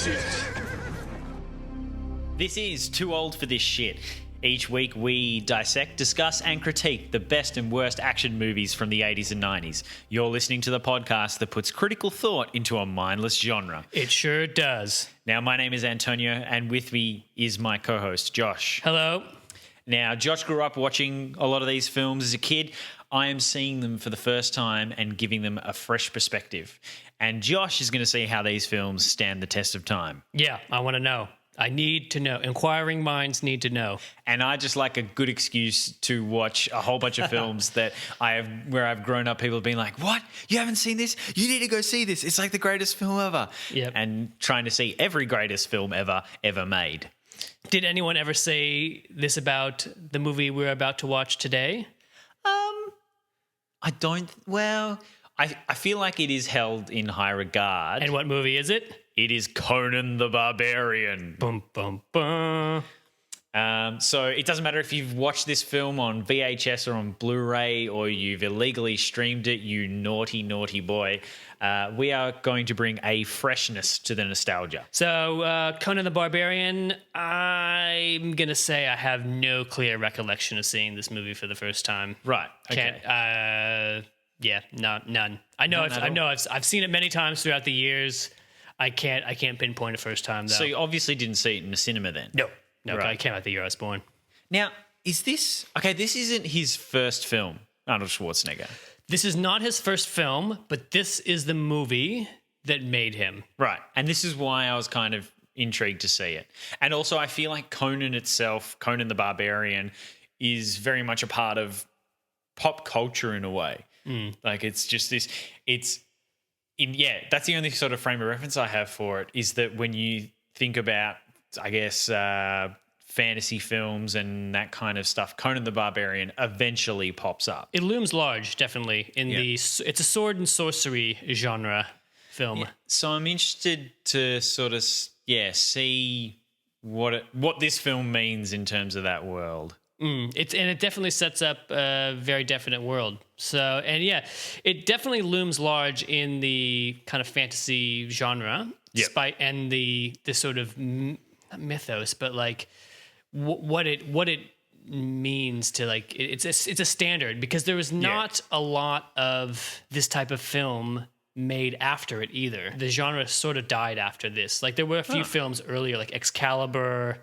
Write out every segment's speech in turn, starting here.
shit. This is Too Old for This Shit. Each week we dissect, discuss and critique the best and worst action movies from the 80s and 90s. You're listening to the podcast that puts critical thought into a mindless genre. It sure does. Now, my name is Antonio and with me is my co-host, Josh. Hello. Now, Josh grew up watching a lot of these films as a kid. I am seeing them for the first time and giving them a fresh perspective. And Josh is going to see how these films stand the test of time. Yeah, I want to know. I need to know. Inquiring minds need to know. And I just like a good excuse to watch a whole bunch of films where I've grown up, people being like, what? You haven't seen this? You need to go see this. It's like the greatest film ever. Yep. And trying to see every greatest film ever made. Did anyone ever say this about the movie we're about to watch today? I feel like it is held in high regard. And what movie is it? It is Conan the Barbarian. Bum, bum, bum. So it doesn't matter if you've watched this film on VHS or on Blu-ray or you've illegally streamed it, you naughty, naughty boy. We are going to bring a freshness to the nostalgia. So Conan the Barbarian, I'm going to say I have no clear recollection of seeing this movie for the first time. Right. Okay. None. I know I've seen it many times throughout the years. I can't pinpoint a first time though. So you obviously didn't see it in the cinema then? No, right. I came out the year I was born. Now, this isn't his first film, Arnold Schwarzenegger. This is not his first film, but this is the movie that made him. Right. And this is why I was kind of intrigued to see it. And also I feel like Conan itself, Conan the Barbarian, is very much a part of pop culture in a way. Like it's just this, that's the only sort of frame of reference I have for it, is that when you think about, I guess, fantasy films and that kind of stuff, Conan the Barbarian eventually pops up. It looms large, definitely, it's a sword and sorcery genre film. Yeah. So I'm interested to sort of, see what this film means in terms of that world. It definitely sets up a very definite world. So, it definitely looms large in the kind of fantasy genre, despite and the sort of not mythos, but like what it means to like it's a standard, because there was not a lot of this type of film made after it either. The genre sort of died after this. Like there were a few films earlier, like Excalibur.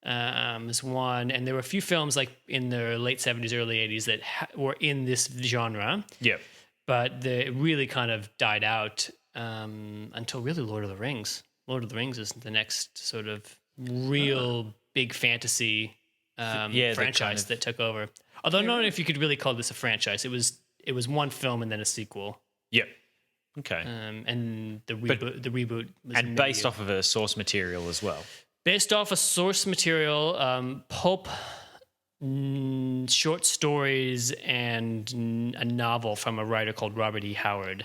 Was one, and there were a few films like in the late 70s, early 80s that were in this genre. Yep. But it really kind of died out until really Lord of the Rings. Lord of the Rings is the next sort of real big fantasy franchise that took over. Although I don't know if you could really call this a franchise. It was one film and then a sequel. Yep. Okay. And the reboot was and based off of a source material as well. Based off a source material, pulp, short stories, and a novel from a writer called Robert E. Howard,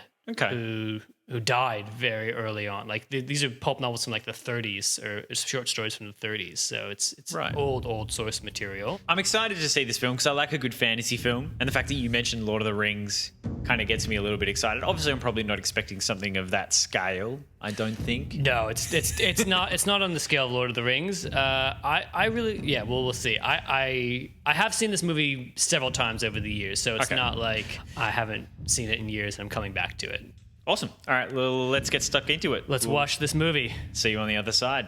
who died very early on. Like these are pulp novels from like the 30s, or short stories from the 30s. So it's right. old source material. I'm excited to see this film because I like a good fantasy film, and the fact that you mentioned Lord of the Rings kind of gets me a little bit excited. Obviously, I'm probably not expecting something of that scale. I don't think. No, it's not on the scale of Lord of the Rings. We'll see. I have seen this movie several times over the years, so it's not like I haven't seen it in years and I'm coming back to it. Awesome. All right, well, let's get stuck into it. Let's watch this movie. See you on the other side.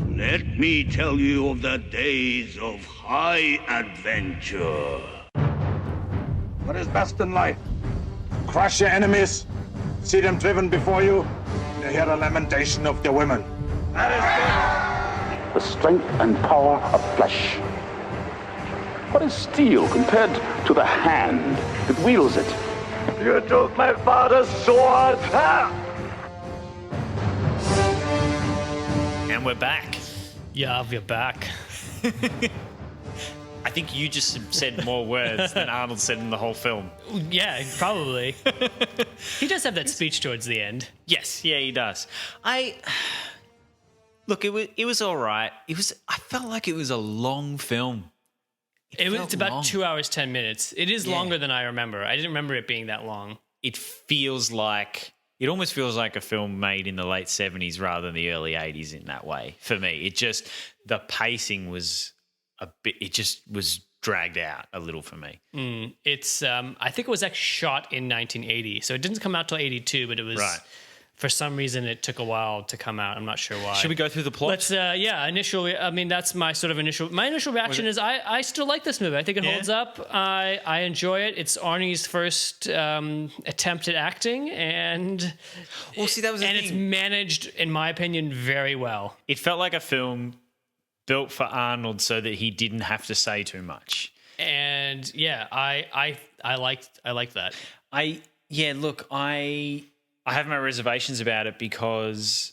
Let me tell you of the days of high adventure. What is best in life? Crush your enemies, see them driven before you, and hear the lamentation of their women. That the strength and power of flesh. What is steel compared to the hand that wields it? You took my father's sword! Ah! And we're back. Yeah, we're back. I think you just said more words than Arnold said in the whole film. Yeah, probably. He does have that speech towards the end. Yes, yeah, he does. Look, it was all right. I felt like it was a long film. It's about 2 hours, 10 minutes. It is longer than I remember. I didn't remember it being that long. It feels like it almost feels like a film made in the late 70s rather than the early 80s in that way for me. It just, the pacing was a bit, it just was dragged out a little for me. It's I think it was actually shot in 1980, so it didn't come out till 82, but it was for some reason it took a while to come out. I'm not sure why. Should we go through the plot? Let's I mean, that's my sort of initial reaction is I still like this movie. I think it holds up. I enjoy it. It's Arnie's first attempt at acting, and that was the thing. It's managed, in my opinion, very well. It felt like a film built for Arnold so that he didn't have to say too much. And yeah, I liked that. I have my reservations about it because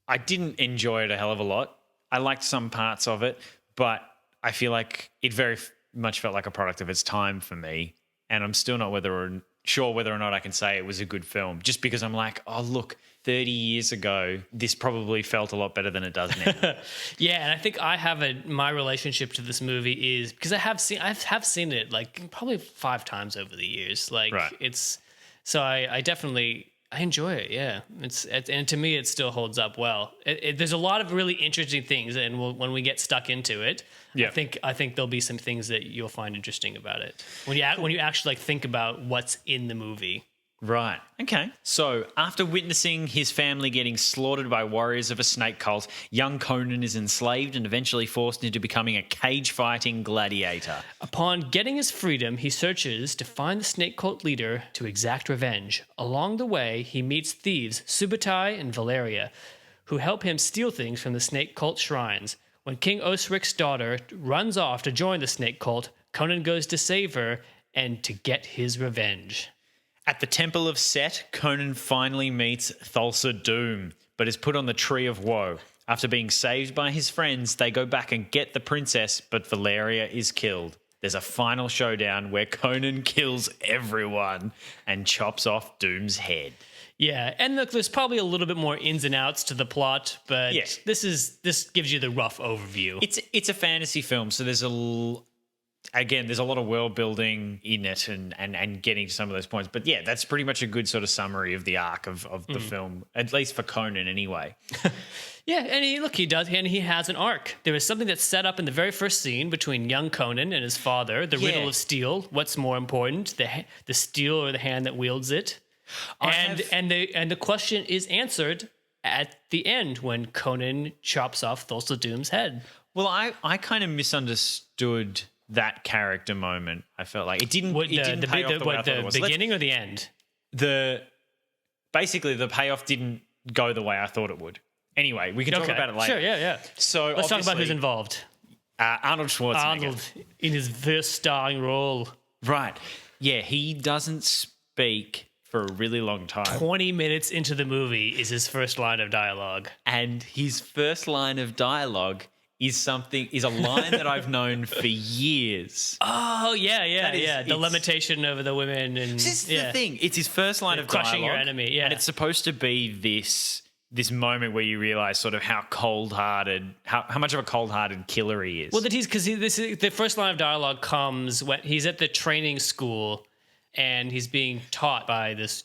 I didn't enjoy it a hell of a lot. I liked some parts of it, but I feel like it very much felt like a product of its time for me. And I'm still not sure whether or not I can say it was a good film, just because I'm like, oh, look, 30 years ago, this probably felt a lot better than it does now. Yeah, and I think I have my relationship to this movie is because I have seen it like probably 5 times over the years. Like it's so I definitely I enjoy it. Yeah, and to me it still holds up well. There's a lot of really interesting things, and when we get stuck into it, I think there'll be some things that you'll find interesting about it when you actually like think about what's in the movie. Right. Okay. So after witnessing his family getting slaughtered by warriors of a snake cult, young Conan is enslaved and eventually forced into becoming a cage-fighting gladiator. Upon getting his freedom, he searches to find the snake cult leader to exact revenge. Along the way, he meets thieves Subutai and Valeria, who help him steal things from the snake cult shrines. When King Osric's daughter runs off to join the snake cult, Conan goes to save her and to get his revenge. At the Temple of Set, Conan finally meets Thulsa Doom, but is put on the Tree of Woe. After being saved by his friends, they go back and get the princess, but Valeria is killed. There's a final showdown where Conan kills everyone and chops off Doom's head. Yeah, and look, there's probably a little bit more ins and outs to the plot, but this gives you the rough overview. It's a fantasy film, so there's a lot of world building in it and getting to some of those points. But yeah, that's pretty much a good sort of summary of the arc of the film, at least for Conan anyway. Yeah, and he has an arc. There is something that's set up in the very first scene between young Conan and his father, the riddle of steel. What's more important, the steel or the hand that wields it? And the question is answered at the end when Conan chops off Thulsa Doom's head. Well, I kind of misunderstood that character moment. I felt like it didn't pay off the way I thought it was. The beginning or the end? Basically the payoff didn't go the way I thought it would. Anyway, we can talk about it later. Sure, yeah. So let's talk about who's involved. Arnold Schwarzenegger. Arnold in his first starring role. Right. Yeah, he doesn't speak for a really long time. 20 minutes into the movie is his first line of dialogue. And his first line of dialogue is a line that I've known for years. Oh, yeah. The limitation over the women. And this is the thing. It's his first line of dialogue. Crushing your enemy, yeah. And it's supposed to be this moment where you realize sort of how cold-hearted, how much of a cold-hearted killer he is. Well, the first line of dialogue comes when he's at the training school and he's being taught by this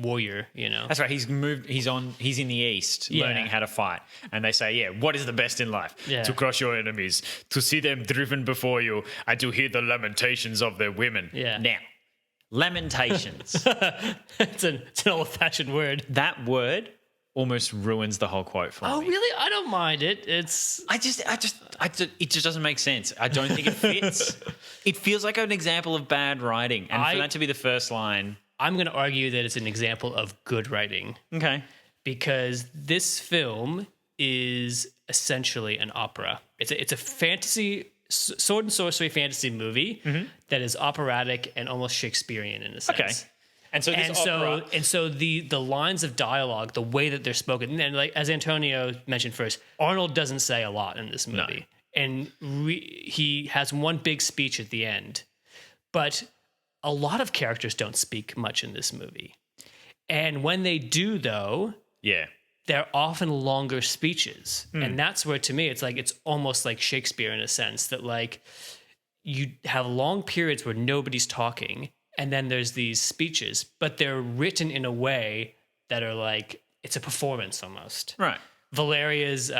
warrior, you know. That's right. He's in the East learning how to fight. And they say, what is the best in life? Yeah. To crush your enemies, to see them driven before you, and to hear the lamentations of their women. Yeah. Now, lamentations. It's an old-fashioned word. That word almost ruins the whole quote for me. Oh, really? I don't mind it. It just doesn't make sense. I don't think it fits. It feels like an example of bad writing. And for that to be the first line, I'm going to argue that it's an example of good writing. Okay. Because this film is essentially an opera. It's a fantasy, sword and sorcery fantasy movie that is operatic and almost Shakespearean in a sense. Okay. And so the lines of dialogue, the way that they're spoken, and like as Antonio mentioned first, Arnold doesn't say a lot in this movie. No. And he has one big speech at the end. But a lot of characters don't speak much in this movie. And when they do, though, they're often longer speeches. And that's where, to me, it's almost like Shakespeare in a sense that, like, you have long periods where nobody's talking, and then there's these speeches, but they're written in a way that are like, it's a performance almost. Right. Valeria's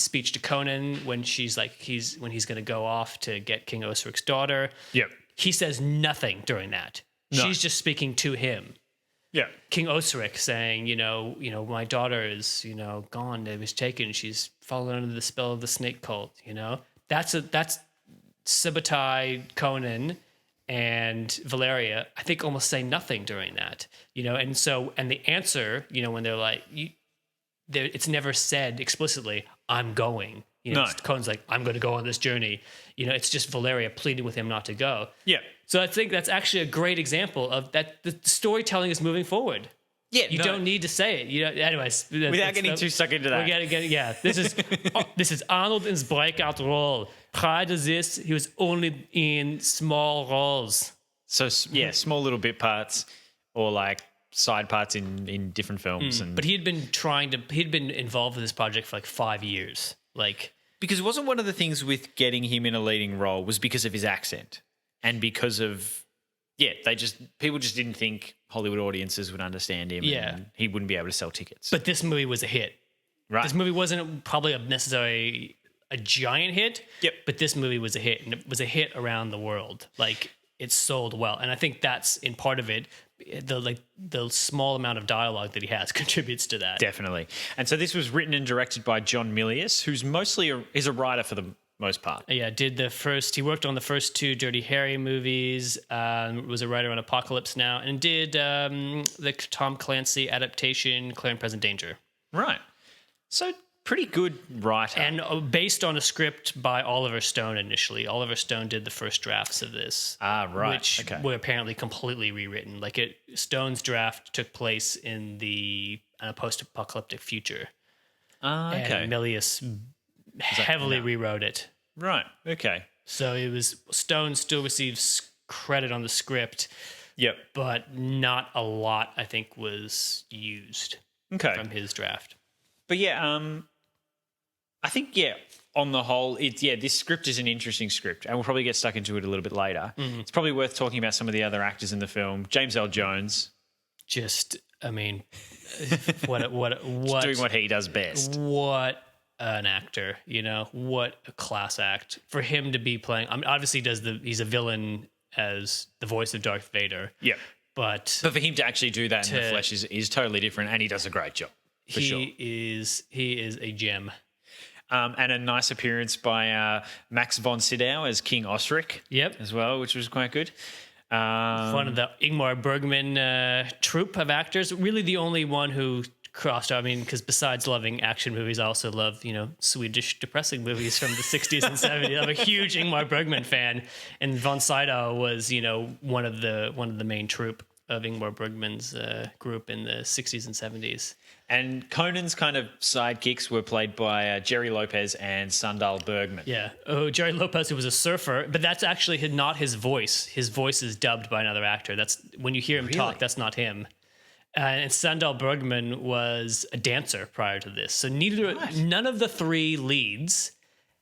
speech to Conan when he's going to go off to get King Osric's daughter. Yep. He says nothing during that. No. She's just speaking to him. Yeah. King Osric saying, my daughter is, gone. It was taken. She's fallen under the spell of the snake cult. That's Subutai, Conan, and Valeria. I think almost say nothing during that. And the answer, when they're like, it's never said explicitly, "I'm going." No. Conan's like, "I'm going to go on this journey." It's just Valeria pleading with him not to go. Yeah. So I think that's actually a great example of that. The storytelling is moving forward. Yeah. You don't need to say it. Anyways, Without getting too stuck into that. This is Arnold in his breakout role. Prior to this, he was only in small roles. So yeah, small little bit parts or like side parts in different films. But he'd been involved with this project for like 5 years. Because it wasn't one of the things with getting him in a leading role was because of his accent and because of, people just didn't think Hollywood audiences would understand him and he wouldn't be able to sell tickets. But this movie was a hit. Right. This movie wasn't probably necessarily a giant hit. Yep. But this movie was a hit, and it was a hit around the world. It sold well. And I think that's in part of it. The small amount of dialogue that he has contributes to that. Definitely. And so this was written and directed by John Milius, who's mostly is a writer for the most part. Yeah, he worked on the first 2 Dirty Harry movies, was a writer on Apocalypse Now, and did the Tom Clancy adaptation Clear and Present Danger. Right. So pretty good writer. And based on a script by Oliver Stone initially. Oliver Stone did the first drafts of this. Right. Which were apparently completely rewritten. Stone's draft took place in the post-apocalyptic future. Okay. And Milius heavily rewrote it. Right. Okay. So it was Stone still receives credit on the script. Yep. But not a lot, I think, was used from his draft. But I think, on the whole, this script is an interesting script, and we'll probably get stuck into it a little bit later. Mm-hmm. It's probably worth talking about some of the other actors in the film. James Earl Jones. What doing what he does best. What an actor, what a class act for him to be playing. Obviously he's a villain as the voice of Darth Vader. Yeah. But for him to actually do that in the flesh is totally different, and he does a great job. He is a gem. And a nice appearance by Max von Sydow as King Osric. Yep. As well, which was quite good. One of the Ingmar Bergman troupe of actors. Really the only one who crossed. Because besides loving action movies, I also love, Swedish depressing movies from the 60s and 70s. I'm a huge Ingmar Bergman fan. And von Sydow was, one of the main troupe of Ingmar Bergman's group in the 60s and 70s. And Conan's kind of sidekicks were played by Jerry Lopez and Sandahl Bergman. Yeah. Oh, Jerry Lopez, who was a surfer, but that's actually not his voice. His voice is dubbed by another actor. That's when you hear him talk, that's not him. And Sandahl Bergman was a dancer prior to this. So none of the 3 leads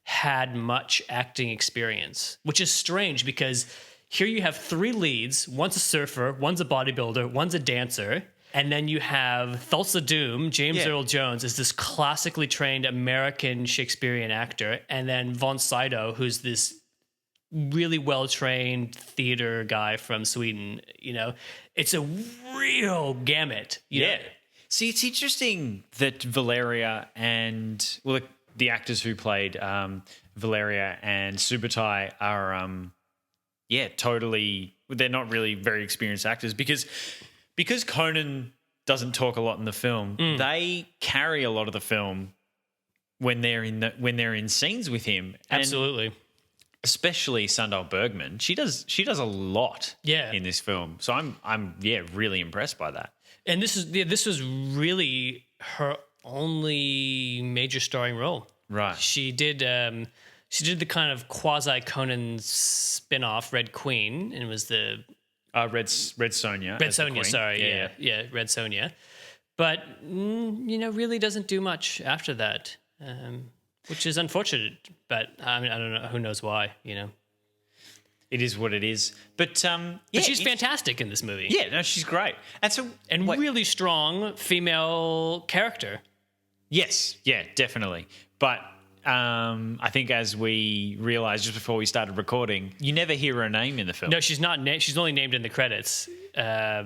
had much acting experience, which is strange because here you have 3 leads. One's a surfer, one's a bodybuilder, one's a dancer. And then you have Thulsa Doom, James Earl Jones, is this classically trained American Shakespearean actor. And then von Sydow, who's this really well-trained theater guy from Sweden. It's a real gamut. Yeah. See, it's interesting that Valeria and, the actors who played Valeria and Subutai are, totally, they're not really very experienced actors because Conan doesn't talk a lot in the film, they carry a lot of the film when they're in scenes with him. Absolutely. And especially Sandahl Bergman. She does a lot in this film. So I'm really impressed by that. And this was really her only major starring role. Right. She did the kind of quasi Conan spin-off Red Queen, and it was the Red Sonja. Red Sonja, sorry. Yeah, Red Sonja. But, really doesn't do much after that, which is unfortunate. But, I don't know. Who knows why, it is what it is. But But she's fantastic in this movie. Yeah, no, she's great. And really strong female character. Yes, yeah, definitely. But I think as we realized just before we started recording, you never hear her name in the film. No, she's not. She's only named in the credits. It's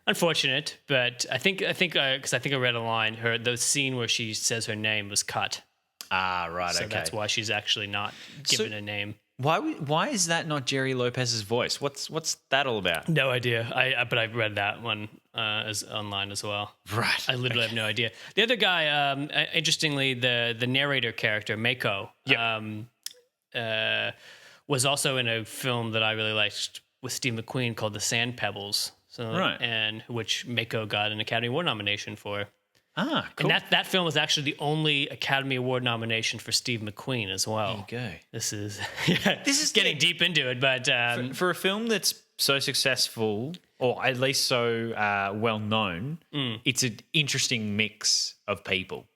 unfortunate, but I think because I read a line. The scene where she says her name was cut. Ah, right. So okay. that's why she's actually not given a name. Why is that not Jerry Lopez's voice? What's that all about? No idea. But I read that one as online as well. Right. I literally have no idea. The other guy, interestingly, the narrator character Mako, was also in a film that I really liked with Steve McQueen called The Sand Pebbles. So, right. And which Mako got an Academy Award nomination for. Ah, cool. And that film was actually the only Academy Award nomination for Steve McQueen as well. There you go. This is getting deep into it, but for a film that's so successful, or at least so well known, it's an interesting mix of people.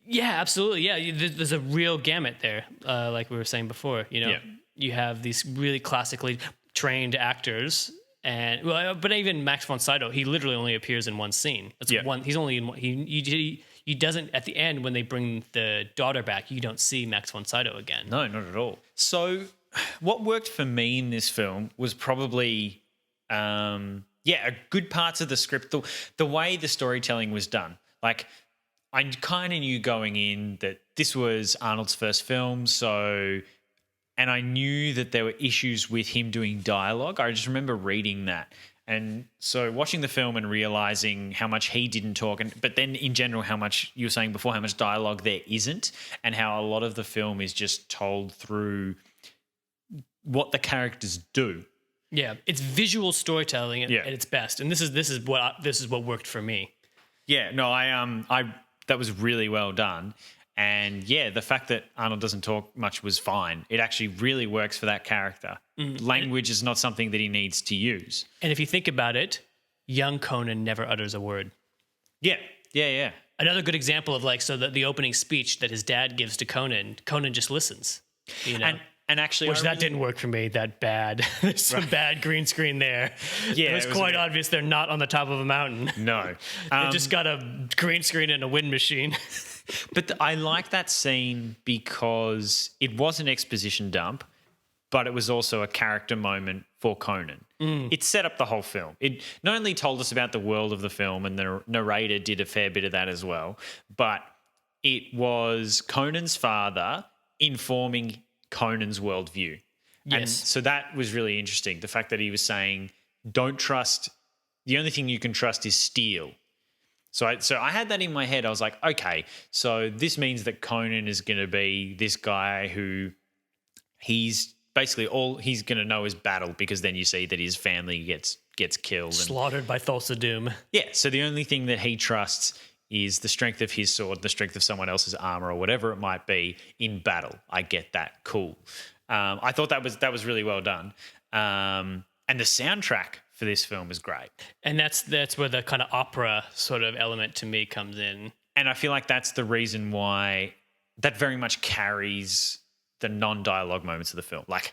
Yeah, absolutely. Yeah, there's a real gamut there, like we were saying before. You have these really classically trained actors. But even Max von Sydow, he literally only appears in one scene. One. He's only in one. He doesn't at the end when they bring the daughter back. You don't see Max von Sydow again. No, not at all. So, what worked for me in this film was probably, good parts of the script. The way the storytelling was done. Like, I kind of knew going in that this was Arnold's first film, and I knew that there were issues with him doing dialogue. I just remember reading that. And so watching the film and realizing how much he didn't talk, but then in general, how much you were saying before, how much dialogue there isn't, and how a lot of the film is just told through what the characters do. Yeah, it's visual storytelling at its best. And this is what worked for me. Yeah, no, I that was really well done. And yeah, the fact that Arnold doesn't talk much was fine. It actually really works for that character. Language is not something that he needs to use. And if you think about it, young Conan never utters a word. Yeah. Another good example of the opening speech that his dad gives to Conan just listens. And actually, that didn't work for me. That bad. There's some bad green screen there. Yeah, it was quite obvious they're not on the top of a mountain. No, they just got a green screen and a wind machine. But I like that scene because it was an exposition dump, but it was also a character moment for Conan. It set up the whole film. It not only told us about the world of the film, and the narrator did a fair bit of that as well, but it was Conan's father informing Conan's worldview. Yes. And so that was really interesting. The fact that he was saying, don't trust, the only thing you can trust is steel. So I had that in my head. I was like, okay, so this means that Conan is going to be this guy who he's basically all he's going to know is battle, because then you see that his family gets killed. Slaughtered by Thulsa Doom. Yeah, so the only thing that he trusts is the strength of his sword, the strength of someone else's armor, or whatever it might be in battle. I get that. Cool. I thought that was really well done. And the soundtrack for this film is great. And that's where the kind of opera sort of element to me comes in. And I feel like that's the reason why that very much carries the non-dialogue moments of the film. Like,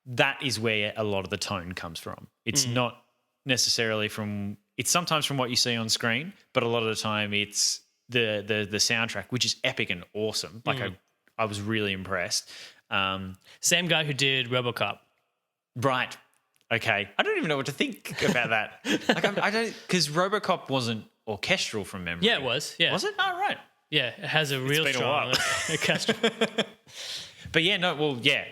that is where a lot of the tone comes from. It's not necessarily from... It's sometimes from what you see on screen, but a lot of the time it's the soundtrack, which is epic and awesome. Like, I was really impressed. Same guy who did RoboCop. Right. Okay. I don't even know what to think about that. I don't... Because RoboCop wasn't orchestral from memory. Yeah, it was. Yeah. Was it? Oh, right. Yeah, it has a real strong orchestra. But yeah, no, well, yeah,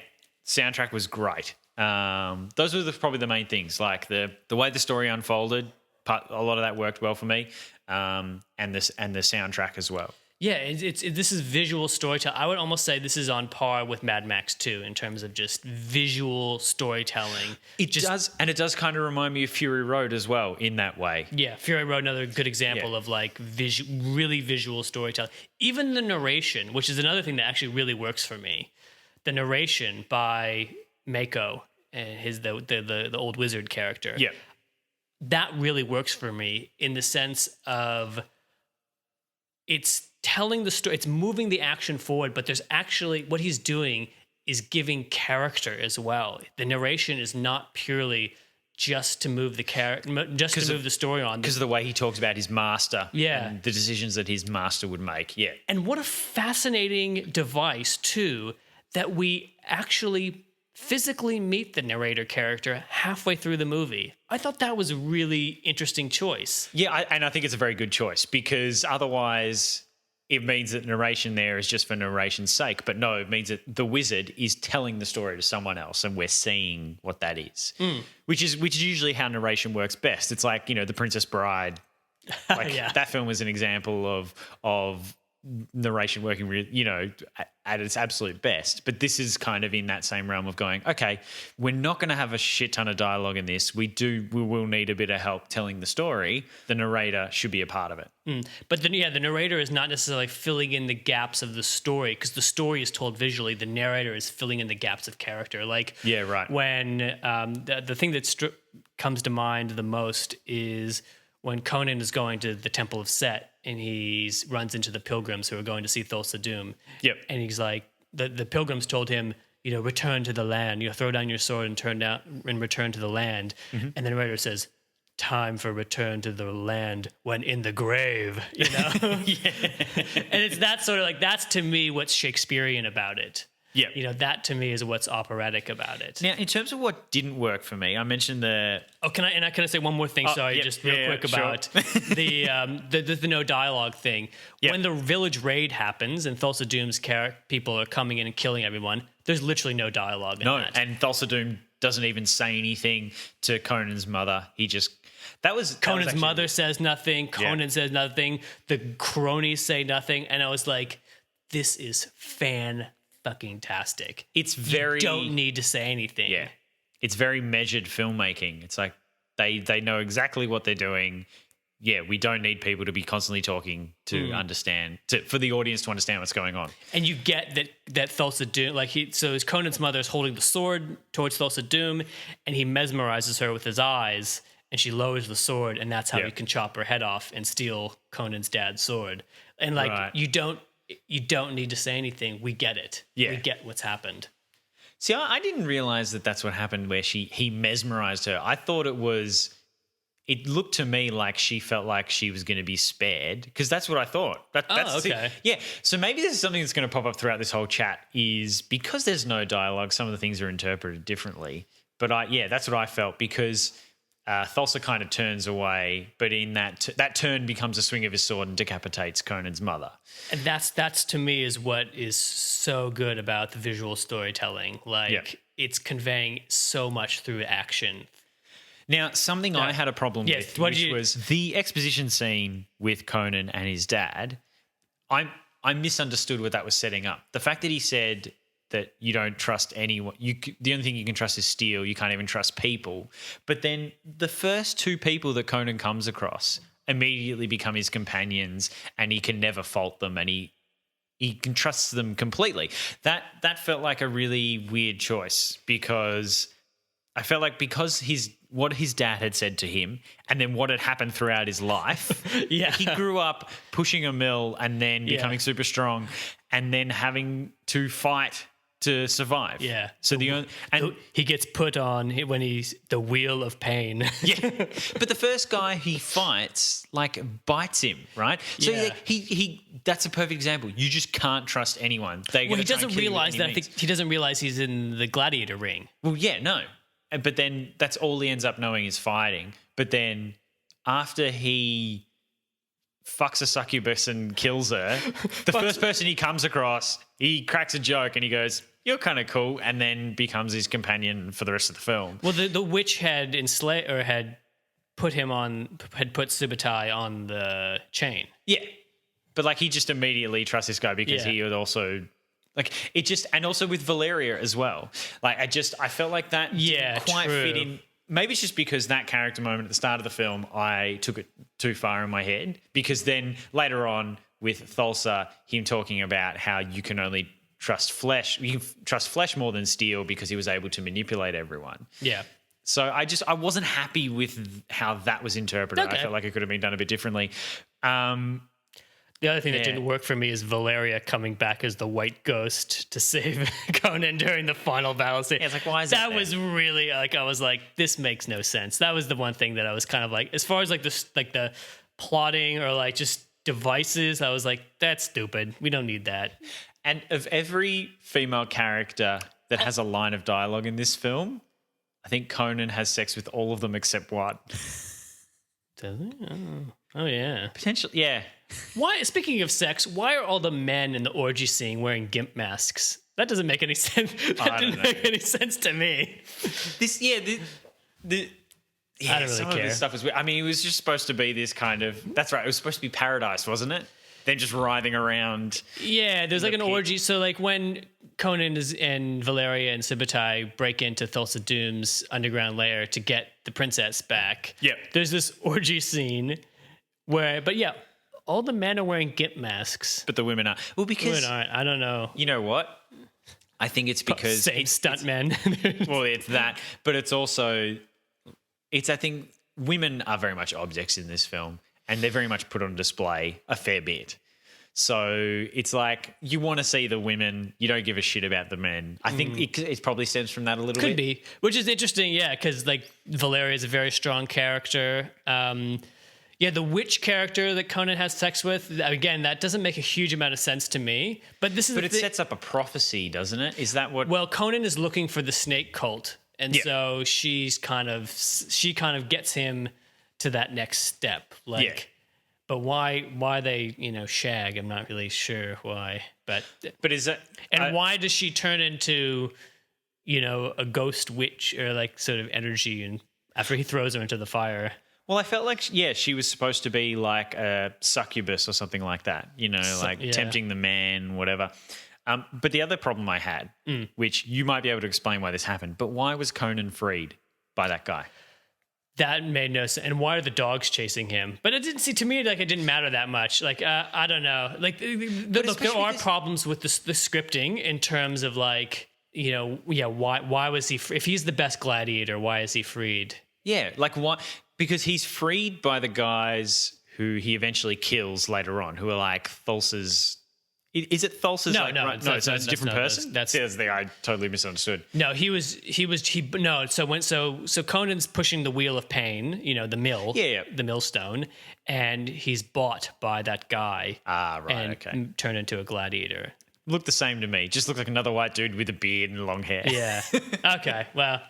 soundtrack was great. Those were probably the main things, like the way the story unfolded. A lot of that worked well for me, and the soundtrack as well. Yeah, this is visual storytelling. I would almost say this is on par with Mad Max 2 in terms of just visual storytelling. It does kind of remind me of Fury Road as well in that way. Yeah, Fury Road, another good example of like really visual storytelling. Even the narration, which is another thing that actually really works for me. The narration by Mako and the old wizard character. Yeah. That really works for me in the sense of it's telling the story, it's moving the action forward, but there's actually what he's doing is giving character as well. The narration is not purely just to move the move the story on. Because of the way he talks about his master and the decisions that his master would make. Yeah. And what a fascinating device, too, that we actually physically meet the narrator character halfway through the movie. I thought that was a really interesting choice. Yeah, and I think it's a very good choice, because otherwise it means that narration there is just for narration's sake. But no, it means that the wizard is telling the story to someone else and we're seeing what that is, which is usually how narration works best. It's like, The Princess Bride. Like that film is an example of narration working at its absolute best. But this is kind of in that same realm of going, okay, we're not going to have a shit ton of dialogue in this. We will need a bit of help telling the story. The narrator should be a part of it. But then, the narrator is not necessarily filling in the gaps of the story, because the story is told visually. The narrator is filling in the gaps of character. Like, when the thing that comes to mind the most is when Conan is going to the Temple of Set and he runs into the pilgrims who are going to see Thulsa Doom. Yep. And he's like, the pilgrims told him, return to the land, throw down your sword and return to the land. Mm-hmm. And the narrator says, time for return to the land when in the grave, And it's that sort of like, that's to me what's Shakespearean about it. Yeah. That to me is what's operatic about it. Now, in terms of what didn't work for me, I mentioned the... Oh, can I say one more thing? Sorry, just real quick about the no dialogue thing. Yep. When the village raid happens and Thulsa Doom's people are coming in and killing everyone, there's literally no dialogue in that. And Thulsa Doom doesn't even say anything to Conan's mother. He just... Conan's mother says nothing. Conan says nothing. The cronies say nothing. And I was like, this is fucking-tastic. It's very... You don't need to say anything. Yeah. It's very measured filmmaking. It's like they know exactly what they're doing. Yeah, we don't need people to be constantly talking to understand, for the audience to understand what's going on. And you get that Thulsa Doom, so Conan's mother is holding the sword towards Thulsa Doom, and he mesmerizes her with his eyes, and she lowers the sword, and that's how he can chop her head off and steal Conan's dad's sword. And you don't need to say anything. We get it. Yeah. We get what's happened. See, I didn't realize that that's what happened where he mesmerized her. I thought it looked to me like she felt like she was going to be spared, because that's what I thought. That's okay. Yeah. So maybe this is something that's going to pop up throughout this whole chat, is because there's no dialogue, some of the things are interpreted differently. But that's what I felt, because Thulsa kind of turns away, but in that turn becomes a swing of his sword and decapitates Conan's mother. And that's to me is what is so good about the visual storytelling. It's conveying so much through action. Now, something I had a problem with, which was the exposition scene with Conan and his dad. I misunderstood what that was setting up. The fact that he said that you don't trust anyone. The only thing you can trust is steel. You can't even trust people. But then the first two people that Conan comes across immediately become his companions, and he can never fault them, and he can trust them completely. That felt like a really weird choice, because I felt like what his dad had said to him and then what had happened throughout his life. He grew up pushing a mill and then becoming super strong and then having to fight to survive. Yeah. So he gets put on when he's the wheel of pain. But the first guy he fights bites him, right? So he that's a perfect example. You just can't trust anyone. He doesn't realize that. I think he doesn't realize he's in the gladiator ring. Well, no. But then that's all he ends up knowing is fighting. But then after he fucks a succubus and kills her, the first person he comes across, he cracks a joke and he goes, "You're kind of cool," and then becomes his companion for the rest of the film. Well, the witch had had put Subutai on the chain. Yeah. But he just immediately trusts this guy because he would also... and also with Valeria as well. I felt like that didn't quite fit in. Maybe it's just because that character moment at the start of the film, I took it too far in my head, because then later on with Thulsa, him talking about how you can only trust flesh. You can trust flesh more than steel, because he was able to manipulate everyone. Yeah. So I wasn't happy with how that was interpreted. Okay. I felt like it could have been done a bit differently. The other thing that Yeah. didn't work for me is Valeria coming back as the white ghost to save Conan during the final battle scene. Yeah, it's like, why is that that was really like, I was like, this makes no sense. That was the one thing that I was kind of like, as far as like this, like the plotting or like just devices, I was like, that's stupid. We don't need that. And of every female character that has a line of dialogue in this film, I think Conan has sex with all of them except one. Does it? Oh yeah. Potentially, yeah. Why? Speaking of sex, why are all the men in the orgy scene wearing gimp masks? That doesn't make any sense. That didn't make any sense to me. Yeah, I don't really some of care. this stuff was weird. I mean, it was just supposed to be this kind of. That's right. It was supposed to be paradise, wasn't it? Them just writhing around. Yeah, there's like an pit. orgy. So like when Conan and Valeria and Subutai break into Thulsa Doom's underground lair to get the princess back. Yep. There's this orgy scene where, but yeah, all the men are wearing gimp masks. But the women are. Well, because Women aren't. I don't know. you know what? I think it's because Same stuntmen. well, it's that, but it's also, I think women are very much objects in this film, and they're very much put on display a fair bit. So it's like you want to see the women, you don't give a shit about the men. I think it probably stems from that a little bit. Could be, which is interesting, yeah, because like Valeria is a very strong character. Yeah, the witch character that Conan has sex with, again, that doesn't make a huge amount of sense to me. But this is But it sets up a prophecy, doesn't it? Is that what? Well, Conan is looking for the snake cult, and Yeah. so she kind of gets him to that next step. Like, Yeah. but why they shag? I'm not really sure why. But is that? and why does she turn into a ghost witch or like sort of energy and after he throws her into the fire? Well, I felt like she was supposed to be like a succubus or something like that. Tempting the man, whatever. But the other problem I had, which you might be able to explain why this happened, but why was Conan freed by that guy? That made no sense. And why are the dogs chasing him? But it didn't see to me like it didn't matter that much. Like I don't know. Like look, there are problems with the scripting in terms of like why was he if he's the best gladiator? Why is he freed? Yeah, like why? Because he's freed by the guys who he eventually kills later on, who are like Thulsa's. Is it Thulsa's? No, like, no, right? it's No, not- it's a that's different not- person. that's- the thing I totally misunderstood. No, no. So Conan's pushing the wheel of pain, the mill, Yeah. the millstone, and he's bought by that guy. Ah, right, and okay. turned into a gladiator. Looked the same to me. Just looked like another white dude with a beard and long hair. Yeah. Okay. Well,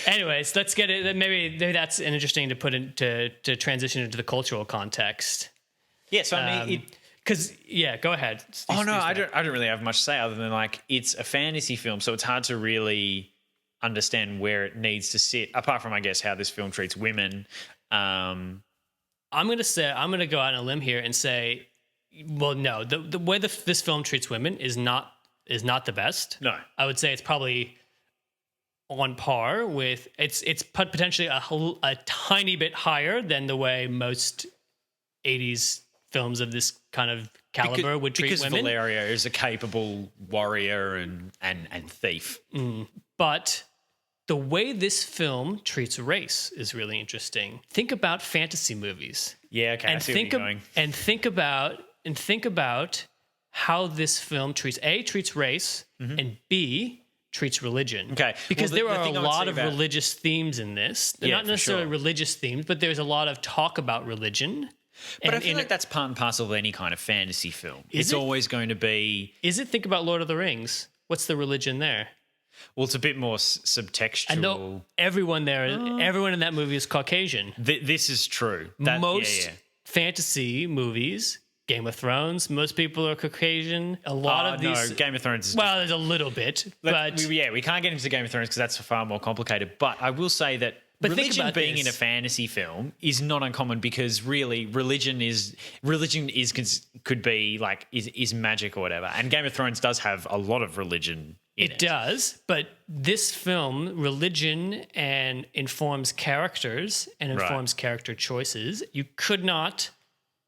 anyways, let's get it. Maybe that's interesting to put into to transition into the cultural context. Yeah. So I mean, Because go ahead. oh no, I don't really have much to say other than like it's a fantasy film, so it's hard to really understand where it needs to sit. Apart from, I guess, how this film treats women. I'm gonna go out on a limb here and say, well, no, the way this film treats women is not the best. No. I would say it's probably on par with it's potentially a tiny bit higher than the way most 80s films of this kind of caliber would treat because women. Valeria is a capable warrior and thief. But the way this film treats race is really interesting. Think about fantasy movies. Yeah, okay. I see where you're going. And think about how this film treats race and B treats religion. Okay. Because Well, there the are a thing I would lot say of about- religious themes in this. They're Yeah, not for necessarily sure. religious themes, but there's a lot of talk about religion. But I And feel like that's part and parcel of any kind of fantasy film. It's it? always going to be, Is it? Think about Lord of the Rings. What's the religion there? well, it's a bit more subtextual. I know everyone in that movie is Caucasian. This is true. Most fantasy movies, Game of Thrones, most people are Caucasian. A lot of these. No, Game of Thrones is Well, there's a little bit, but we can't get into Game of Thrones because that's far more complicated. But I will say that But think religion about being this. in a fantasy film is not uncommon because really religion could be like is magic or whatever. And Game of Thrones does have a lot of religion in it. it does. But this film, religion and informs characters and Right. informs character choices. You could not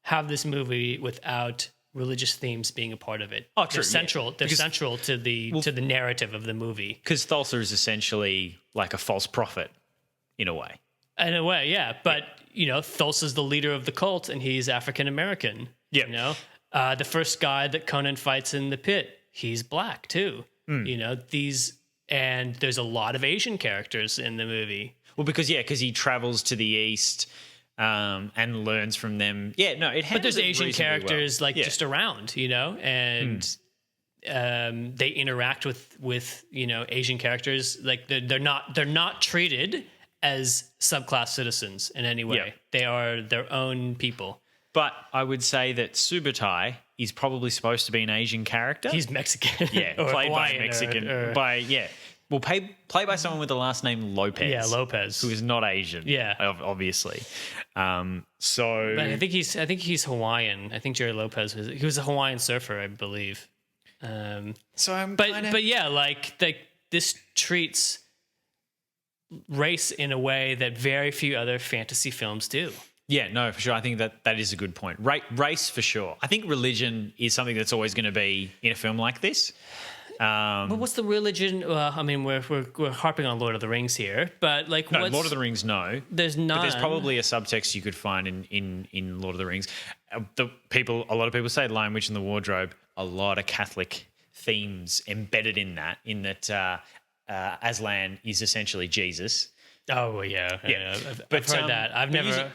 have this movie without religious themes being a part of it. Oh, true, They're yeah. central. They're Because- central to the narrative of the movie. Because Thulsa is essentially like a false prophet in a way. In a way, yeah. But, Thulsa's the leader of the cult and he's African American. Yeah. The first guy that Conan fights in the pit, he's black too. You know, and there's a lot of Asian characters in the movie. Well, because he travels to the east and learns from them. Yeah, no, it. But there's Asian characters well. just around, you know, and they interact with you know Asian characters. Like they're not treated as subclass citizens in any way. Yeah. They are their own people. But I would say that Subutai is probably supposed to be an Asian character. He's Mexican. Yeah, or played by a Hawaiian Mexican. or Well, played by someone with the last name Lopez. Yeah, Lopez. Who is not Asian. Yeah. Obviously. But I think he's Hawaiian. I think Jerry Lopez was a Hawaiian surfer, I believe. But yeah, like this treats race in a way that very few other fantasy films do. Yeah, no, for sure. I think that is a good point. Race, for sure. I think religion is something that's always going to be in a film like this. But what's the religion? I mean, we're harping on Lord of the Rings here, but like, no, Lord of the Rings, no. There's none. But there's probably a subtext you could find in Lord of the Rings. A lot of people say Lion, Witch, and the Wardrobe. A lot of Catholic themes embedded in that. Aslan is essentially Jesus. Oh yeah. I've heard that. I've never.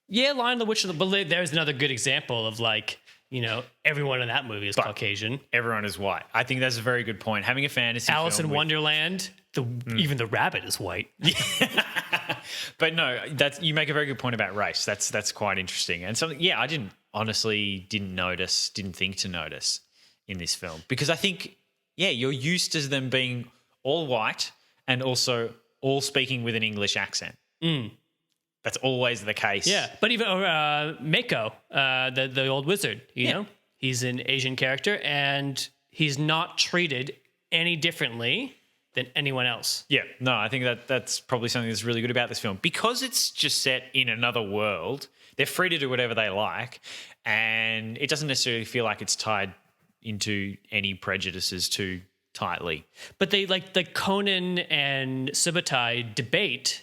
Yeah, Lion, the Witch, and the. But there's another good example of like. You know, everyone in that movie is Caucasian. Everyone is white. I think that's a very good point. Having a fantasy Alice film in Wonderland, even the rabbit is white. But no, you make a very good point about race. That's quite interesting. And something, I didn't think to notice in this film. Because I think, you're used to them being all white and also all speaking with an English accent. That's always the case. Yeah, but even Mako, the old wizard, you know, he's an Asian character and he's not treated any differently than anyone else. Yeah, no, I think that's probably something that's really good about this film. Because it's just set in another world, they're free to do whatever they like, and it doesn't necessarily feel like it's tied into any prejudices too tightly. But they like the Conan and Subutai debate,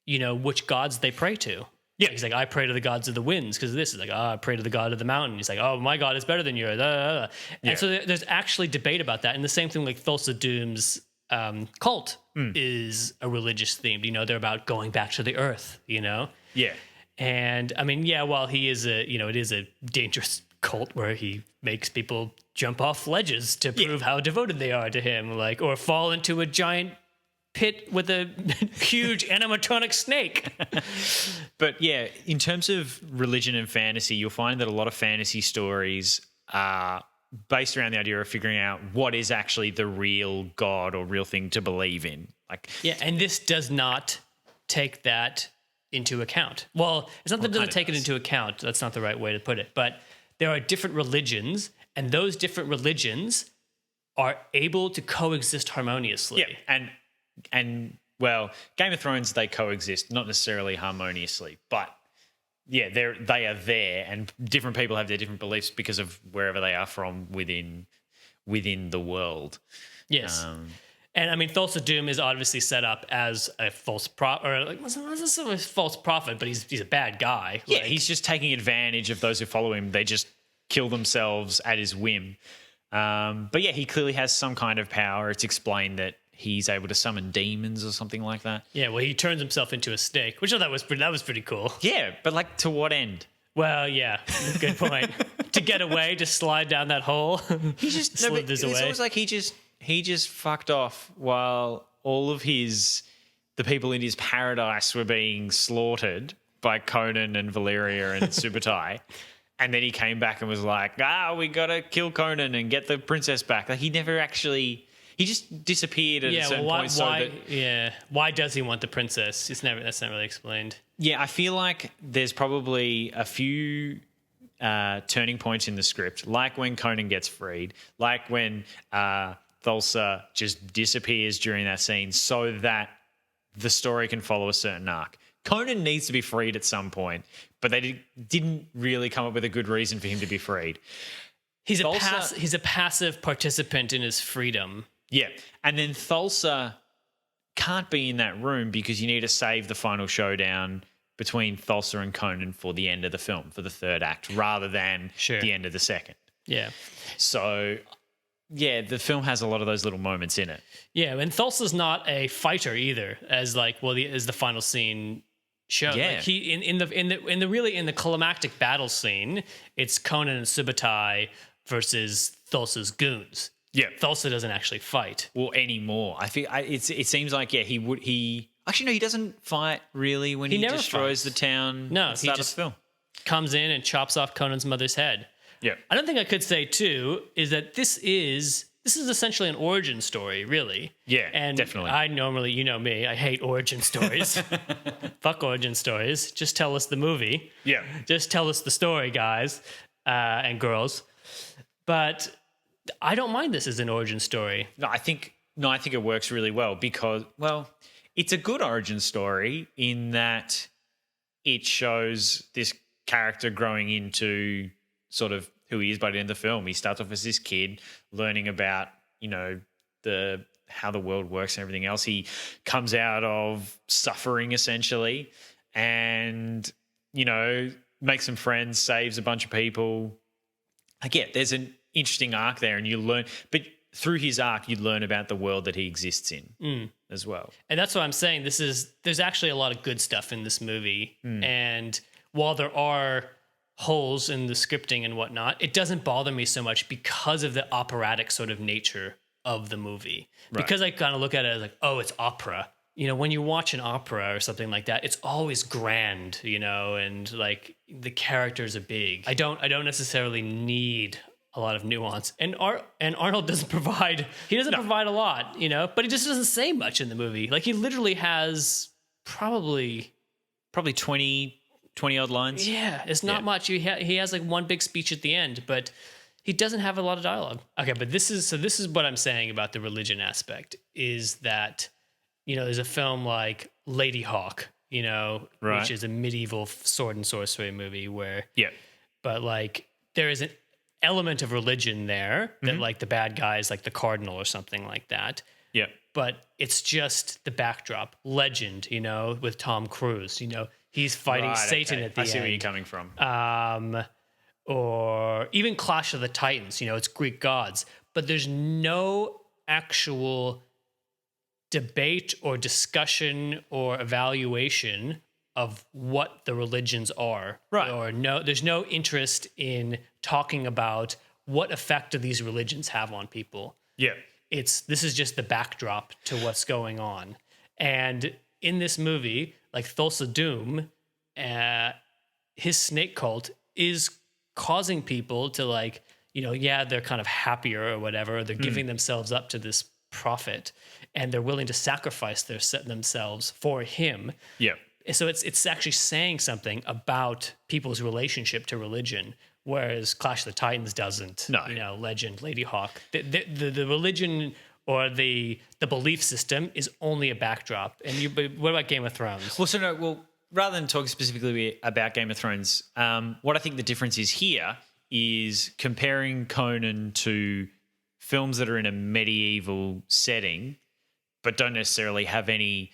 you know, which gods they pray to. Yeah. He's like, I pray to the gods of the winds because this is like, I pray to the god of the mountain. He's like, oh, my god is better than yours. And so there's actually debate about that. And the same thing like Thulsa Doom's cult is a religious theme. You know, they're about going back to the earth, you know? Yeah. And I mean, while he is it is a dangerous cult where he makes people jump off ledges to prove how devoted they are to him, like, or fall into a giant pit with a huge animatronic snake. But yeah, in terms of religion and fantasy, you'll find that a lot of fantasy stories are based around the idea of figuring out what is actually the real god or real thing to believe in. And this does not take that into account. Well, it's not that it doesn't take it into account. That's not the right way to put it. But there are different religions, and those different religions are able to coexist harmoniously. Yeah, and well, Game of Thrones, they coexist, not necessarily harmoniously, but they are there, and different people have their different beliefs because of wherever they are from within the world. Yes. And I mean, Thulsa Doom is obviously set up as a false prophet, or like, wasn't necessarily a false prophet, but he's a bad guy. Yeah, he's just taking advantage of those who follow him. They just kill themselves at his whim. But yeah, he clearly has some kind of power. It's explained that he's able to summon demons or something like that. Yeah, well, he turns himself into a snake, which I thought was pretty cool. Yeah, but like, to what end? Well, yeah, good point. To get away, just slide down that hole. He just slid this away. It's always like he just fucked off while all of the people in his paradise were being slaughtered by Conan and Valeria and Subutai. And then he came back and was like, we got to kill Conan and get the princess back. Like, he never actually... He just disappeared at a certain point. Why does he want the princess? That's not really explained. Yeah, I feel like there's probably a few turning points in the script, like when Conan gets freed, like when Thulsa just disappears during that scene so that the story can follow a certain arc. Conan needs to be freed at some point, but they didn't really come up with a good reason for him to be freed. He's a passive participant in his freedom. Yeah, and then Thulsa can't be in that room because you need to save the final showdown between Thulsa and Conan for the end of the film, for the third act, rather than the end of the second. Yeah. So, yeah, the film has a lot of those little moments in it. Yeah, and Thulsa's not a fighter either, as the final scene shows. Yeah. Like he in the climactic battle scene, it's Conan and Subutai versus Thulsa's goons. Yeah. Thulsa doesn't actually fight. Well, anymore. I think it seems like he actually no, he doesn't fight really when he never destroys fights. the town. No, at the start of the film. Comes in and chops off Conan's mother's head. Yeah. I don't think I could say too is that this is essentially an origin story, really. Yeah, and definitely. I normally, you know me, I hate origin stories. Fuck origin stories. Just tell us the movie. Yeah. Just tell us the story, guys and girls. But I don't mind this as an origin story. No, I think it works really well because, well, it's a good origin story in that it shows this character growing into sort of who he is by the end of the film. He starts off as this kid learning about, how the world works and everything else. He comes out of suffering essentially and, makes some friends, saves a bunch of people. I get there's an interesting arc there and you learn, but through his arc, you learn about the world that he exists in as well. And that's what I'm saying. There's actually a lot of good stuff in this movie. And while there are holes in the scripting and whatnot, it doesn't bother me so much because of the operatic sort of nature of the movie. Right. Because I kind of look at it as like, oh, it's opera. When you watch an opera or something like that, it's always grand, and like the characters are big. I don't necessarily need a lot of nuance. And Arnold doesn't provide provide a lot, but he just doesn't say much in the movie. Like he literally has probably 20 odd lines. Yeah, it's not much. He has like one big speech at the end, but he doesn't have a lot of dialogue. Okay, but this is what I'm saying about the religion aspect is that, there's a film like Lady Hawk, which is a medieval sword and sorcery movie where, but like there is an element of religion there that like the bad guy is like the cardinal or something like that. Yeah. But it's just the backdrop. Legend, with Tom Cruise, he's fighting Satan at the end. I see where you're coming from. Or even Clash of the Titans, it's Greek gods. But there's no actual debate or discussion or evaluation of what the religions are. Right. Or there's no interest in talking about what effect do these religions have on people. Yeah. This is just the backdrop to what's going on. And in this movie, like Thulsa Doom, his snake cult is causing people to like, they're kind of happier or whatever. They're giving themselves up to this prophet and they're willing to sacrifice themselves for him. Yeah. So it's actually saying something about people's relationship to religion, whereas Clash of the Titans doesn't. No. Legend, Lady Hawk. The religion or the belief system is only a backdrop. But what about Game of Thrones? Well, rather than talking specifically about Game of Thrones, what I think the difference is here is comparing Conan to films that are in a medieval setting, but don't necessarily have any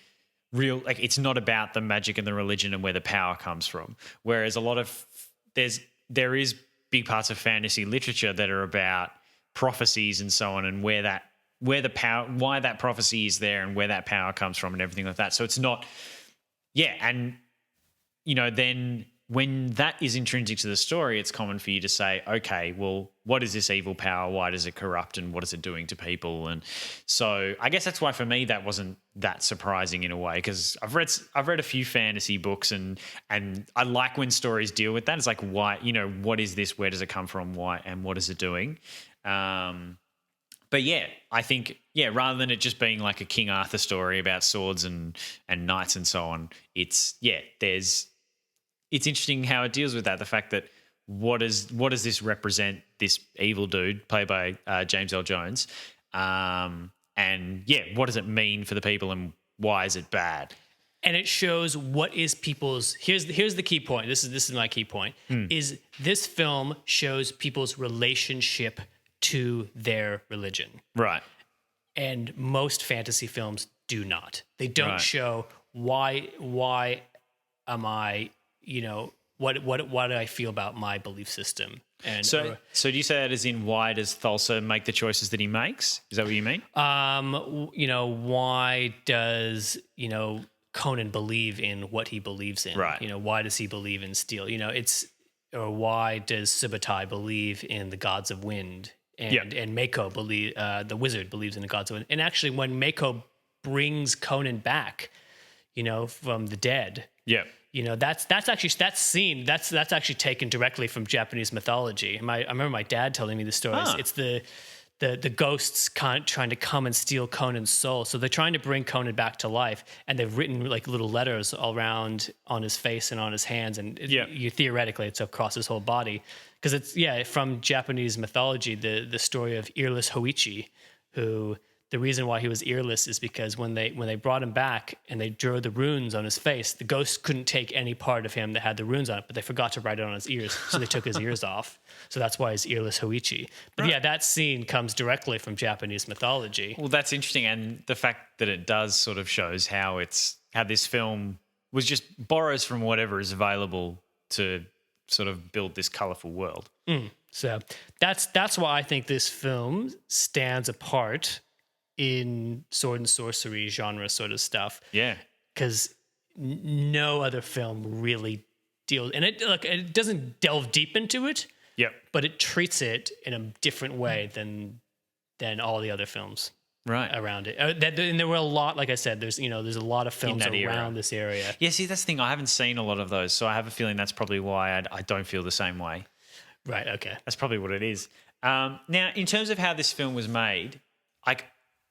real, like it's not about the magic and the religion and where the power comes from. Whereas a lot of there is big parts of fantasy literature that are about prophecies and so on, and where the power, why that prophecy is there and where that power comes from and everything like that. So it's not, and then when that is intrinsic to the story, it's common for you to say, okay, well, what is this evil power? Why does it corrupt and what is it doing to people? And so I guess that's why for me that wasn't that surprising in a way, because I've read a few fantasy books and I like when stories deal with that. It's like, why, what is this? Where does it come from? Why and what is it doing? But I think, rather than it just being like a King Arthur story about swords and knights and so on, it's interesting how it deals with that. The fact that what does this represent, this evil dude played by James Earl Jones, and what does it mean for the people and why is it bad? And it shows what is people's. Here's the key point. This is my key point. Is this film shows people's relationship to their religion, right? And most fantasy films do not. They don't show why am I, what do I feel about my belief system? And so do you say that as in why does Thulsa make the choices that he makes? Is that what you mean? Why does, Conan believe in what he believes in? Right. Why does he believe in steel? Or why does Subutai believe in the gods of wind? And Mako believe, the wizard believes in the gods of wind. And actually when Mako brings Conan back, from the dead. Yeah. That's actually taken directly from Japanese mythology. I remember my dad telling me the stories. It's the ghosts trying to come and steal Conan's soul. So they're trying to bring Conan back to life, and they've written like little letters all around on his face and on his hands, and theoretically it's across his whole body, because it's from Japanese mythology, the story of earless Hoichi, who. The reason why he was earless is because when they brought him back and they drew the runes on his face, the ghosts couldn't take any part of him that had the runes on it, but they forgot to write it on his ears, so they took his ears off. So that's why he's earless Hoichi. But that scene comes directly from Japanese mythology. Well, that's interesting, and the fact that it does sort of shows how this film was just borrows from whatever is available to sort of build this colorful world. So that's why I think this film stands apart in sword and sorcery genre sort of stuff. Yeah. Because no other film really deals, and it doesn't delve deep into it. Yep. But it treats it in a different way than all the other films around it. And there were a lot, like I said, there's a lot of films around this area. Yeah, see, that's the thing. I haven't seen a lot of those, so I have a feeling that's probably why I don't feel the same way. Right, okay. That's probably what it is. Now, in terms of how this film was made,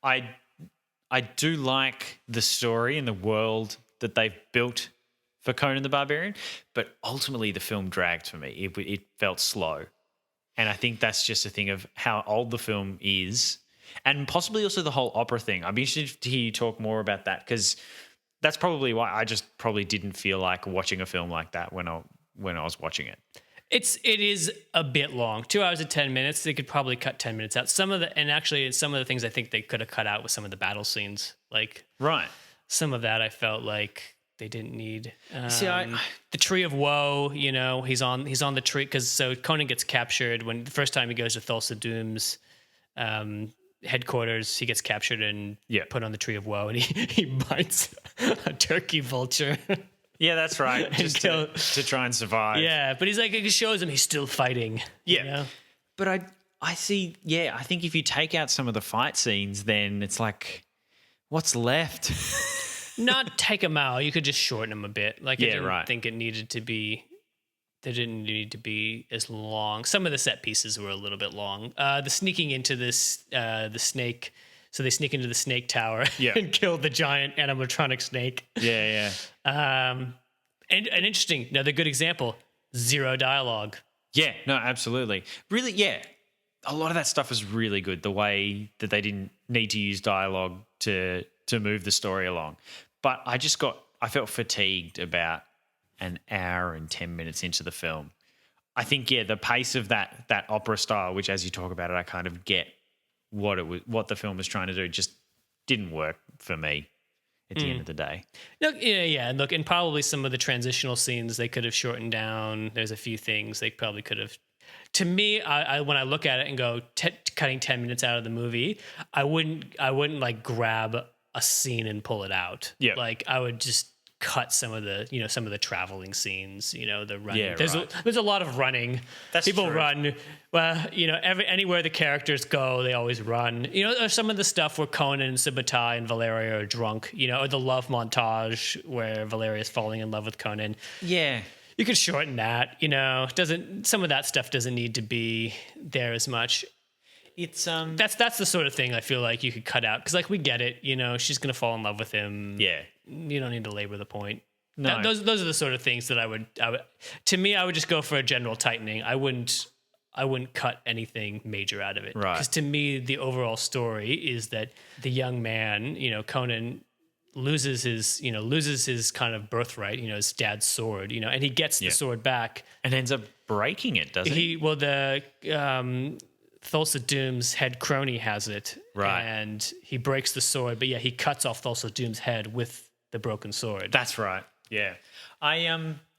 I do like the story and the world that they've built for Conan the Barbarian, but ultimately the film dragged for me. It felt slow. And I think that's just a thing of how old the film is, and possibly also the whole opera thing. I'd be interested to hear you talk more about that, because that's probably why I just probably didn't feel like watching a film like that when I was watching it. It is a bit long. 2 hours and 10 minutes. They could probably cut 10 minutes out. Some of the things I think they could have cut out with some of the battle scenes. Some of that I felt like they didn't need. The Tree of Woe, he's on the tree, because so Conan gets captured when the first time he goes to Thulsa Doom's headquarters. He gets captured and put on the Tree of Woe, and he bites a turkey vulture. Yeah, that's right. Just to try and survive. Yeah, but he's like, it shows him he's still fighting. Yeah. But I see, I think if you take out some of the fight scenes, then it's like, what's left? Not take them out. You could just shorten them a bit. I didn't think it needed to be, they didn't need to be as long. Some of the set pieces were a little bit long. The sneaking into the snake. So they sneak into the snake tower and kill the giant animatronic snake. Yeah. And interesting, another good example, zero dialogue. Yeah, no, absolutely. Really, yeah. A lot of that stuff was really good, the way that they didn't need to use dialogue to move the story along. But I felt fatigued about an hour and 10 minutes into the film. I think, the pace of that opera style, which as you talk about it, I kind of get what the film was trying to do, just didn't work for me at the end of the day. Look, look, and probably some of the transitional scenes they could have shortened down. There's a few things they probably could have. To me, I when I look at it and go, cutting 10 minutes out of the movie, I wouldn't like grab a scene and pull it out. Yeah, like I would just cut some of the traveling scenes, the running. Yeah, there's a lot of running. People true. run. Well, anywhere the characters go, they always run. There's some of the stuff where Conan and Subutai and Valeria are drunk, or the love montage where Valeria is falling in love with Conan. Yeah. You could shorten that, some of that stuff doesn't need to be there as much. It's that's the sort of thing I feel like you could cut out, because we get it, she's gonna fall in love with him. Yeah, you don't need to labor the point. No, those are the sort of things that I would. To me, I would just go for a general tightening. I wouldn't cut anything major out of it. Right. Because to me, the overall story is that the young man, Conan, loses his kind of birthright, his dad's sword, and he gets the sword back and ends up breaking it, doesn't he? Well, the Thulsa Doom's head crony has it, right? And he breaks the sword, but he cuts off Thulsa Doom's head with the broken sword. That's right. Yeah.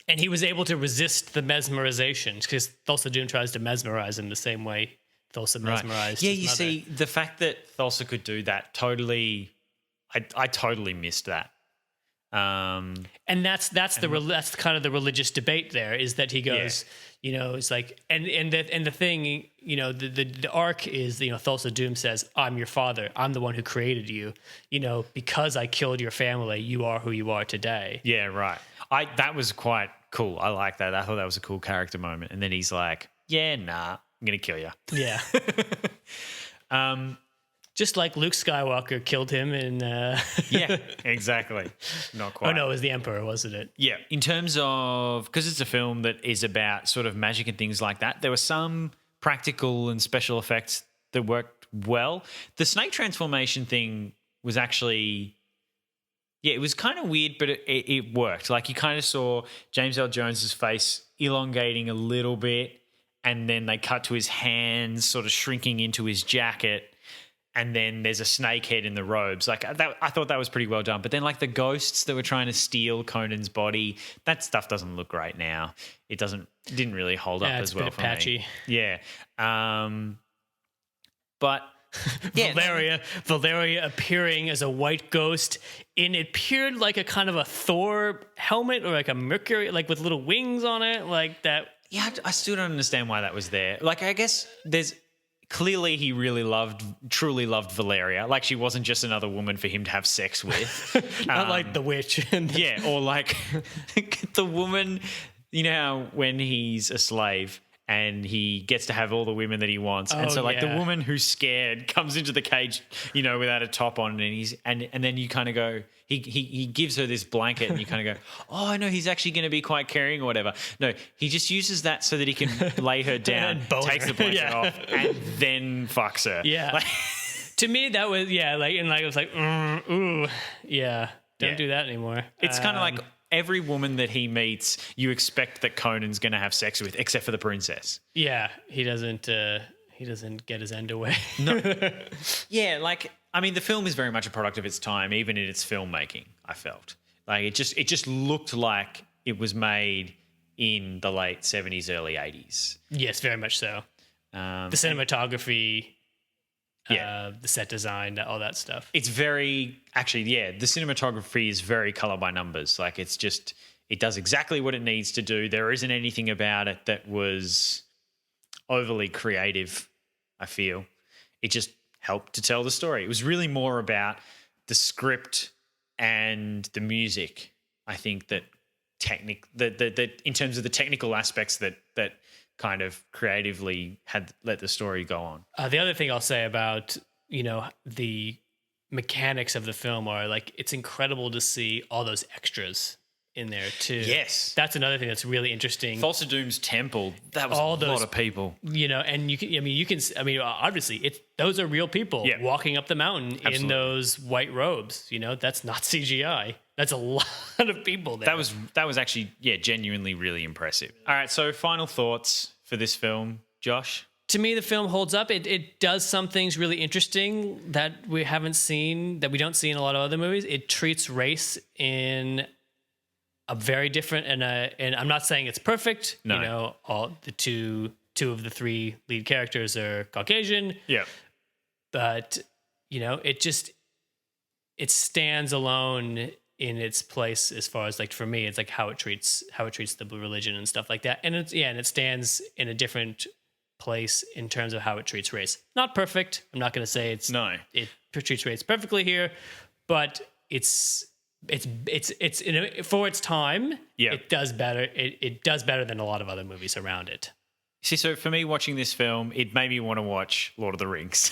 And he was able to resist the mesmerization because Thulsa Doom tries to mesmerize him the same way Thulsa mesmerized Yeah, his you mother. see, the fact that Thulsa could do that totally, I totally missed that. And that's kind of the religious debate there is that he goes, you know, it's like, and the thing, you know, the arc is, you know, Thulsa Doom says, I'm your father. I'm the one who created you. You know, because I killed your family, you are who you are today. Yeah, right. That was quite cool. I like that. I thought that was a cool character moment. And then he's like, yeah, nah, I'm going to kill you. Yeah. Just like Luke Skywalker killed him in... Yeah, exactly. Not quite. Oh, no, it was the Emperor, wasn't it? Yeah. In terms of... Because it's a film that is about sort of magic and things like that, there were some practical and special effects that worked well. The snake transformation thing was actually... Yeah, it was kind of weird, but it worked. Like, you kind of saw James Earl Jones's face elongating a little bit, and then they cut to his hands sort of shrinking into his jacket, and then there's a snake head in the robes. Like, I thought that was pretty well done. But then, like, the ghosts that were trying to steal Conan's body, that stuff doesn't look great now. It didn't really hold up as well for me. It's a bit patchy. Yeah. But... Yeah, Valeria appearing as a white ghost, and it appeared like a kind of a Thor helmet or like a Mercury, like with little wings on it, like that. Yeah, I still don't understand why that was there. Like, I guess there's clearly he truly loved Valeria. Like, she wasn't just another woman for him to have sex with. Not like the witch. Yeah, or like the woman, you know how when he's a slave and he gets to have all the women that he wants. And so like the woman who's scared comes into the cage, you know, without a top on, and then you kind of go, he gives her this blanket and you kind of go, oh no, he's actually going to be quite caring or whatever. No, he just uses that so that he can lay her down, takes the blanket off, and then fucks her. Yeah. Like, to me, that was, it was like, ooh, yeah, don't do that anymore. It's kind of like every woman that he meets, you expect that Conan's going to have sex with, except for the princess. Yeah, he doesn't get his end away. No. Yeah, like, I mean, the film is very much a product of its time, even in its filmmaking, I felt. Like, it just looked like it was made in the late 70s, early 80s. Yes, very much so. The cinematography, the set design, all that stuff. It's very, actually, the cinematography is very color by numbers. Like, it's just, it does exactly what it needs to do. There isn't anything about it that was overly creative, I feel. It just helped to tell the story. It was really more about the script and the music. I think that that in terms of the technical aspects that kind of creatively had let the story go on. The other thing I'll say about, you know, the mechanics of the film are like, it's incredible to see all those extras in there too. Yes. That's another thing that's really interesting. Thulsa Doom's temple, that was a lot of people. You know, and obviously those are real people walking up the mountain in those white robes. You know, that's not CGI. That's a lot of people there. That was actually, genuinely really impressive. All right, so final thoughts for this film, Josh? To me, the film holds up. It does some things really interesting that we haven't seen, that we don't see in a lot of other movies. It treats race in a very different, and I'm not saying it's perfect. No. You know, all the two of the three lead characters are Caucasian. Yeah. But, you know, it stands alone in its place as far as, like, for me, it's like how it treats the blue religion and stuff like that. And it stands in a different place in terms of how it treats race. Not perfect. I'm not going to say it treats race perfectly here, but it's for its time. Yeah. It does better. It does better than a lot of other movies around it. See, so for me, watching this film, it made me want to watch Lord of the Rings.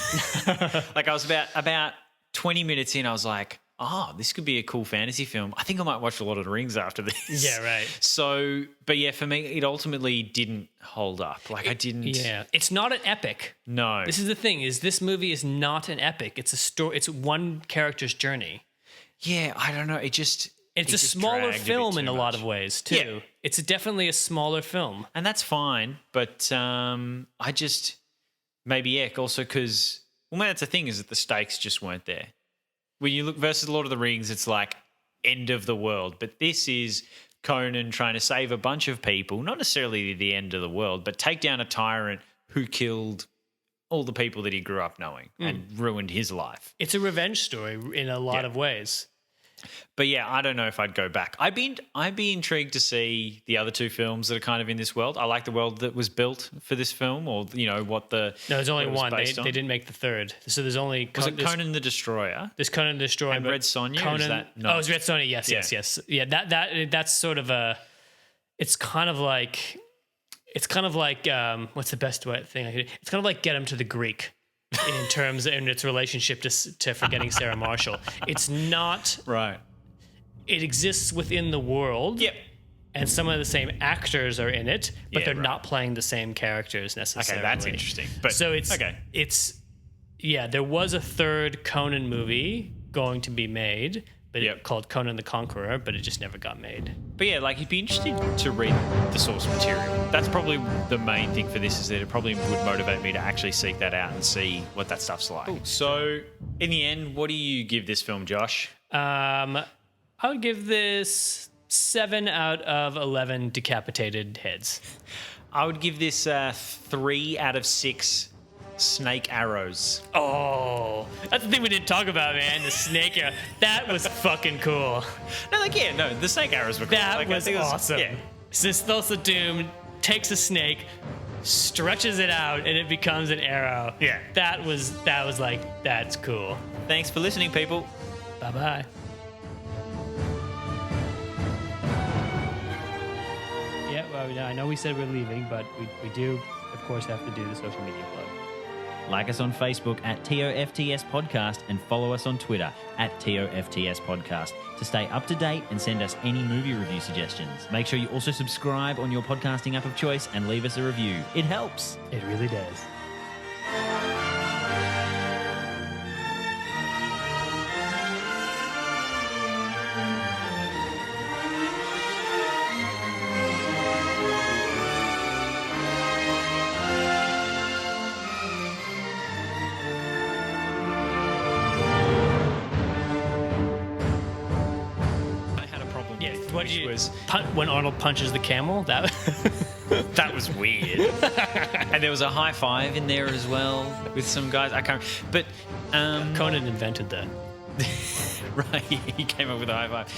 Like, I was about 20 minutes in, I was like, oh, this could be a cool fantasy film. I think I might watch Lord of the Rings after this. Yeah, right. So, but yeah, for me, it ultimately didn't hold up. Like, I didn't. Yeah, it's not an epic. No. This is the thing: is this movie is not an epic. It's a story. It's one character's journey. Yeah, I don't know. It's a smaller film in a lot of ways too. Yeah. It's definitely a smaller film, and that's fine. But I just also because maybe that's the thing, is that the stakes just weren't there. When you look versus Lord of the Rings, it's like end of the world. But this is Conan trying to save a bunch of people, not necessarily the end of the world, but take down a tyrant who killed all the people that he grew up knowing and ruined his life. It's a revenge story in a lot of ways. But yeah, I don't know if I'd go back. I'd be intrigued to see the other two films that are kind of in this world. I like the world that was built for this film, or what the no. There's only one. They on. didn't make the third, so there's only. Was it Conan the Destroyer? There's Conan the Destroyer and Red Sonja. Conan, is that not? Oh, it's Red Sonja. Yes. Yeah, that's sort of a. It's kind of like. What's the best thing I could do? It's kind of like Get Him to the Greek. In terms in its relationship to Forgetting Sarah Marshall. It's not right. It exists within the world. Yep. And some of the same actors are in it, but they're not playing the same characters necessarily. Okay, that's interesting. But so it's there was a third Conan movie going to be made, but called Conan the Conqueror, but it just never got made. But yeah, like, you'd be interested to read the source material. That's probably the main thing for this, is that it probably would motivate me to actually seek that out and see what that stuff's like. Ooh. So in the end, what do you give this film, Josh? I would give this 7 out of 11 decapitated heads. I would give this 3 out of 6 snake arrows. Oh, that's the thing we didn't talk about, man. The snake arrow. That was fucking cool. No, the snake arrows were cool. That was awesome. Thulsa Doom takes a snake, stretches it out, and it becomes an arrow. Yeah. That was like, that's cool. Thanks for listening, people. Bye-bye. Yeah, well, I know we said we're leaving, but we do, of course, have to do the social media plug. Like us on Facebook at TOFTS Podcast and follow us on Twitter at TOFTS Podcast to stay up to date and send us any movie review suggestions. Make sure you also subscribe on your podcasting app of choice and leave us a review. It helps. It really does. When Arnold punches the camel, that was weird. And there was a high five in there as well with some guys. I can't. But Conan invented that. Right, he came up with a high five.